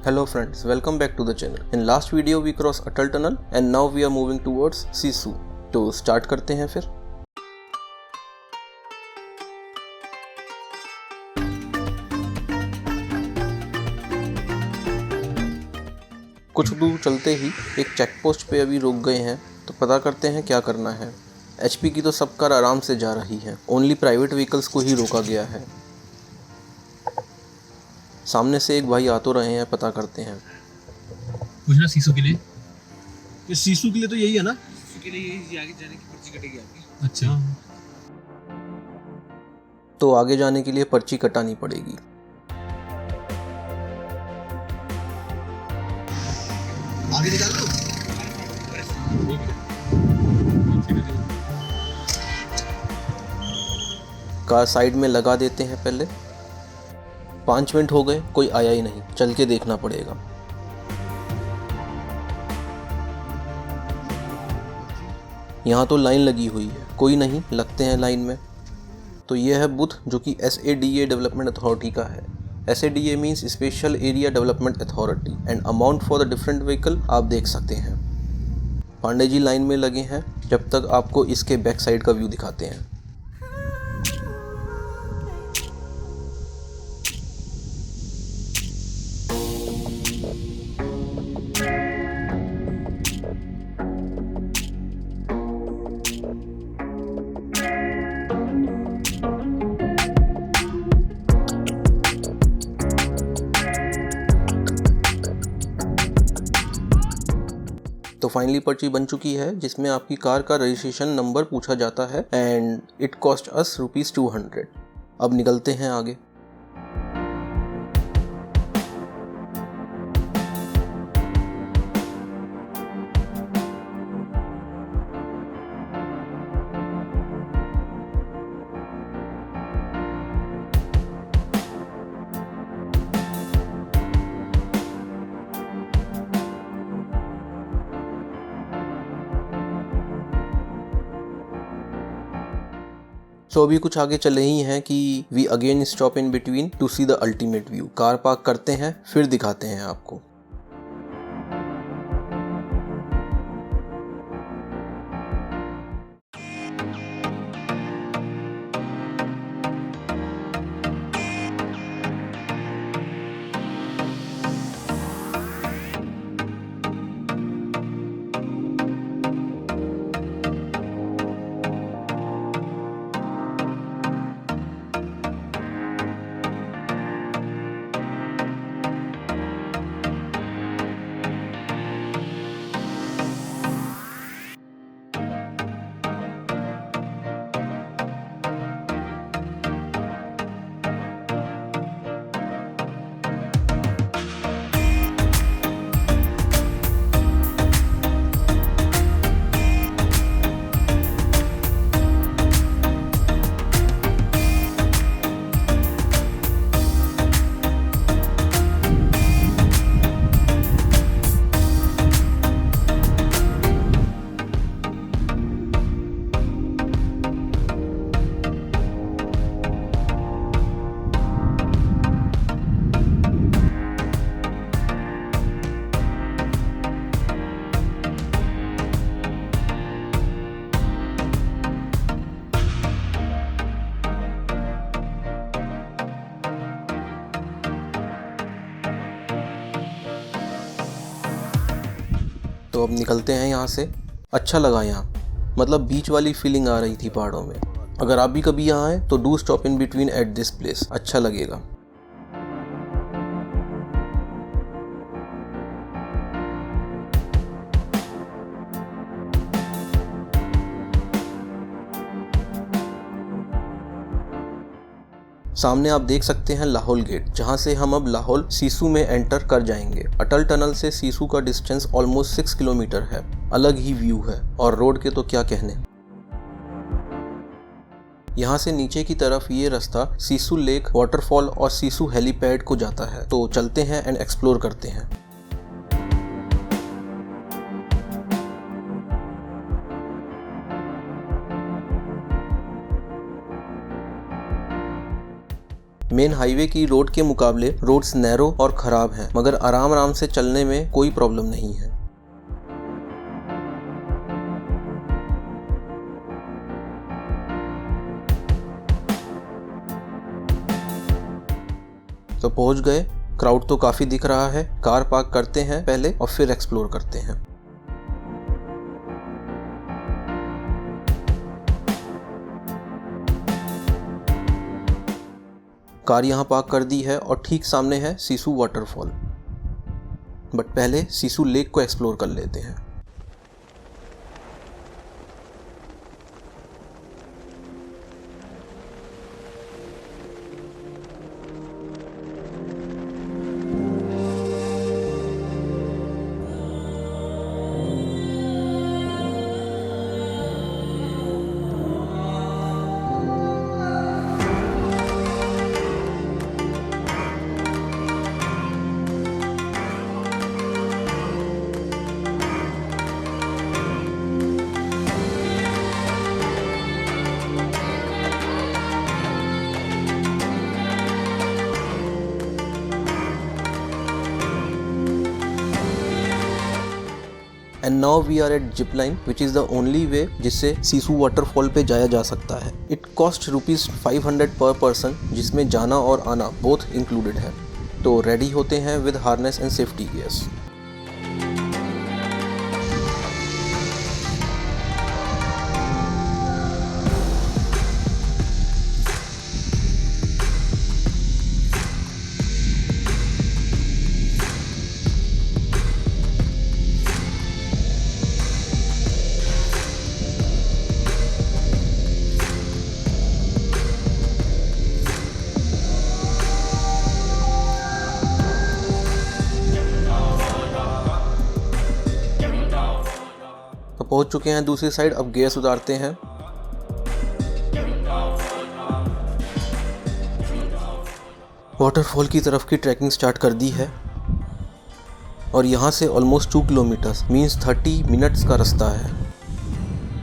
Hello friends, welcome back to the channel. In last video we crossed Atal Tunnel and now we are moving towards Sisu. तो start करते हैं फिर। कुछ दूर चलते ही एक चेक पोस्ट पे अभी रुक गए हैं, तो पता करते हैं क्या करना है। एचपी की तो सब कार आराम से जा रही है, ओनली प्राइवेट व्हीकल्स को ही रोका गया है। सामने से एक भाई आ तो रहे हैं, पता करते हैं। पूछना सीसू के लिए। ये सीसू के लिए तो यही है ना? सीसू के लिए यही आगे जाने की पर्ची कटेगी आपकी। अच्छा, तो आगे जाने के लिए पर्ची कटानी पड़ेगी। आगे निकाल लो। कार साइड में लगा देते हैं पहले। 5 मिनट हो गए, कोई आया ही नहीं, चल के देखना पड़ेगा। यहाँ तो लाइन लगी हुई है, कोई नहीं, लगते हैं लाइन में। तो ये है बूथ जो कि SADA डेवलपमेंट अथॉरिटी का है। SADA means special area development authority and amount for the different vehicle आप देख सकते हैं। पांडे जी लाइन में लगे हैं, जब तक आपको इसके बैक साइड का व्यू दिखाते हैं। तो फाइनली पर्ची बन चुकी है, जिसमें आपकी कार का रजिस्ट्रेशन नंबर पूछा जाता है एंड इट कॉस्ट अस ₹200। अब निकलते हैं आगे। तो अभी कुछ आगे चले ही हैं कि we again stop in between to see the ultimate view. Car park करते हैं, फिर दिखाते हैं आपको। तो अब निकलते हैं यहाँ से। अच्छा लगा यहाँ, मतलब बीच वाली फीलिंग आ रही थी पहाड़ों में। अगर आप भी कभी यहाँ आए तो do stop in between at this place, अच्छा लगेगा। सामने आप देख सकते हैं लाहौल गेट, जहां से हम अब लाहौल सीसू में एंटर कर जाएंगे। अटल टनल से सीसू का डिस्टेंस ऑलमोस्ट 6 किलोमीटर है। अलग ही व्यू है, और रोड के तो क्या कहने। यहाँ से नीचे की तरफ ये रास्ता सीसू लेक, वाटरफॉल और सीसू हेलीपैड को जाता है। तो चलते हैं एंड एक्सप्लोर करते हैं। मेन हाईवे की रोड के मुकाबले रोड्स नैरो और खराब हैं, मगर आराम से चलने में कोई प्रॉब्लम नहीं है। तो पहुंच गए। क्राउड तो काफी दिख रहा है। कार पार्क करते हैं पहले और फिर एक्सप्लोर करते हैं। कार यहाँ पार्क कर दी है और ठीक सामने है सीसू वाटरफॉल। बट पहले सीसू लेक को एक्सप्लोर कर लेते हैं। And now we are at zip line, which is the only way जिससे सीसू वाटरफॉल पे जाया जा सकता है। It cost ₹500 per person, जिसमें जाना और आना बोथ इंक्लूडेड है। तो रेडी होते हैं with harness and safety gears. पहुंच चुके हैं दूसरी साइड। अब गियर्स उतारते हैं। वाटरफॉल की तरफ की ट्रैकिंग स्टार्ट कर दी है और यहाँ से ऑलमोस्ट 2 किलोमीटर्स मीन्स 30 मिनट्स का रास्ता है।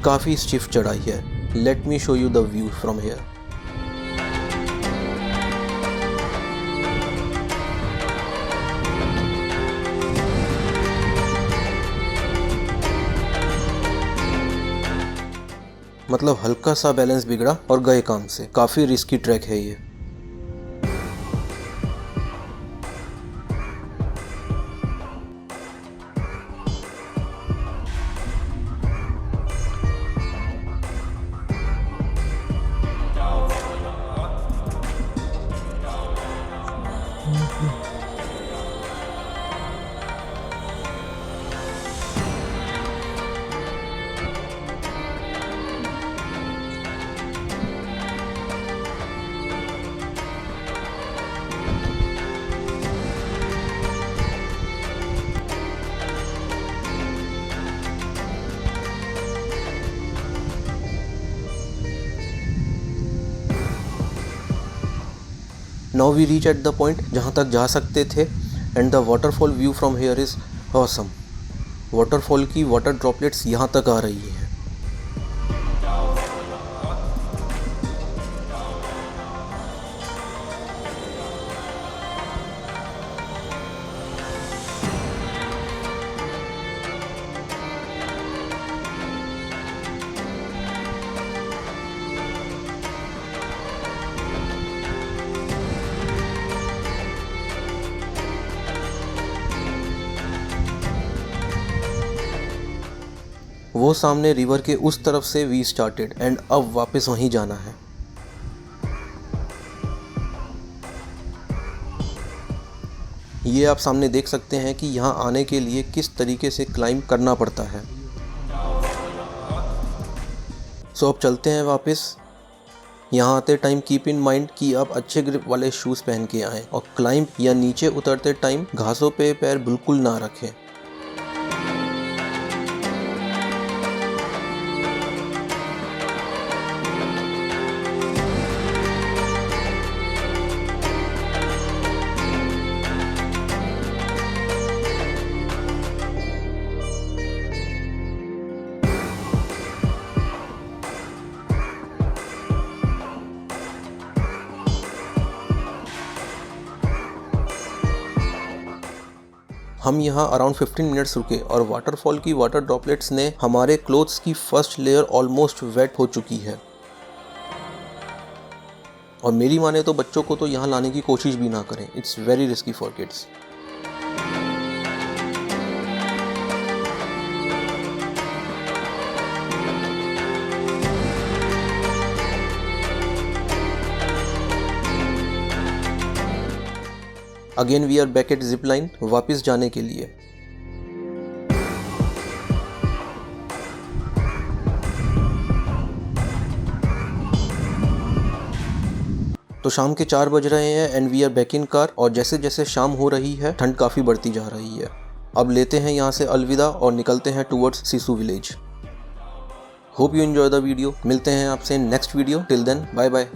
काफ़ी स्टिफ चढ़ाई है। Let me show you the view from here. मतलब हल्का सा बैलेंस बिगड़ा और गए काम से। काफ़ी रिस्की ट्रैक है ये। Now we reach at the point जहाँ तक जा सकते थे and the waterfall view from here is awesome. Waterfall की वाटर ड्रॉपलेट्स यहाँ तक आ रही है। वो सामने रिवर के उस तरफ से वी स्टार्टेड एंड अब वापस वहीं जाना है। ये आप सामने देख सकते हैं कि यहाँ आने के लिए किस तरीके से क्लाइंब करना पड़ता है। सो अब चलते हैं वापस। यहाँ आते टाइम कीप इन माइंड कि आप अच्छे ग्रिप वाले शूज़ पहन के आएँ और क्लाइंब या नीचे उतरते टाइम घासों पे पैर बिल्कुल ना रखें। हम यहाँ अराउंड 15 मिनट्स रुके और वाटरफॉल की वाटर ड्रॉपलेट्स ने हमारे क्लोथ्स की फर्स्ट लेयर ऑलमोस्ट वेट हो चुकी है। और मेरी माने तो बच्चों को तो यहाँ लाने की कोशिश भी ना करें, it's very risky for kids. Again we are back at zip line वापस जाने के लिए। तो शाम के 4 बज रहे हैं and we are back in car और जैसे जैसे शाम हो रही है ठंड काफ़ी बढ़ती जा रही है। अब लेते हैं यहाँ से अलविदा और निकलते हैं towards Sissu village. Hope you enjoy the video. मिलते हैं आपसे next video. Till then bye bye.